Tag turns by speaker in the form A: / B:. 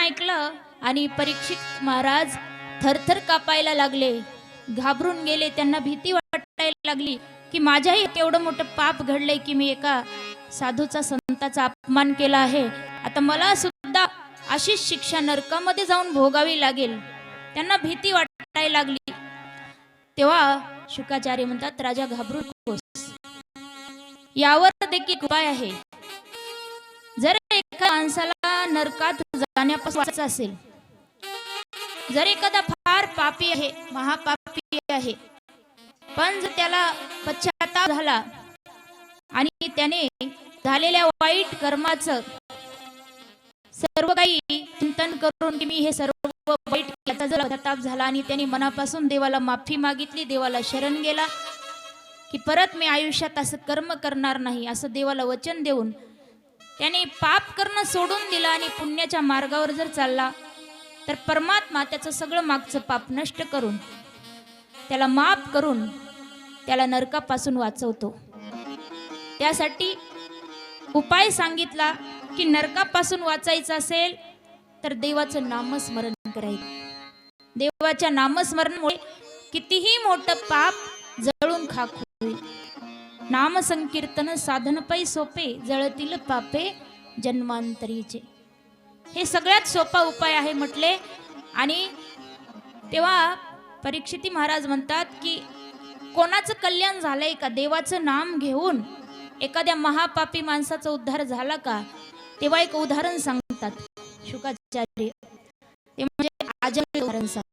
A: ऐकलं आणि परीक्षित महाराज थरथर कापायला लागले, घाबरून गेले. त्यांना भीती वाटायला लागली की माझ्याही एवढं मोठं पाप घडलंय की मी एका साधूचा संताचा अपमान केला आहे. आता मला सुद्धा अशीच शिक्षा नरकामध्ये जाऊन भोगावी लागेल. त्यांना भीती वाटायला लागली. तेव्हा शुकाचार्य म्हणतात, राजा घाबरू नकोस, यावर देखील उपाय आहे. जर एका माणसाला नरकात जाण्यापासून वाचायचं असेल, जर एखादा फार पापी आहे, महापापी आहे, पण जर त्याला पश्चाताप झाला आणि त्याने झालेल्या वाईट कर्माचं सर्व काही चिंतन करून की मी हे सर्व वाईट याचा जर पश्चाताप झाला आणि त्याने मनापासून देवाला माफी मागितली, देवाला शरण गेला की परत मी आयुष्यात असं कर्म करणार नाही असं देवाला वचन देऊन त्याने पाप करणं सोडून दिलं आणि पुण्याच्या मार्गावर जर चालला, तर परमात्मा त्याचं सगळं मागचं पाप नष्ट करून त्याला माफ करून त्याला नरकापासून वाचवतो. त्यासाठी उपाय सांगितला की नरकापासून वाचायचं असेल तर देवाचं नामस्मरण करायचं. देवाच्या नामस्मरणामुळे कितीही मोठं पाप जळून खाक होईल. नाम संकीर्तन साधन पै सोपे, जळतील पापे जन्मांतरीचे. हे सगळ्यात सोपा उपाय आहे म्हटले. आणि तेव्हा परीक्षिती महाराज म्हणतात की कोणाचं कल्याण झालंय का? देवाचं नाम घेऊन एखाद्या महापापी माणसाचा उद्धार झाला का? तेव्हा एक उदाहरण सांगतात शुकाचार्य, ते म्हणजे अजय उदाहरण सांगतात.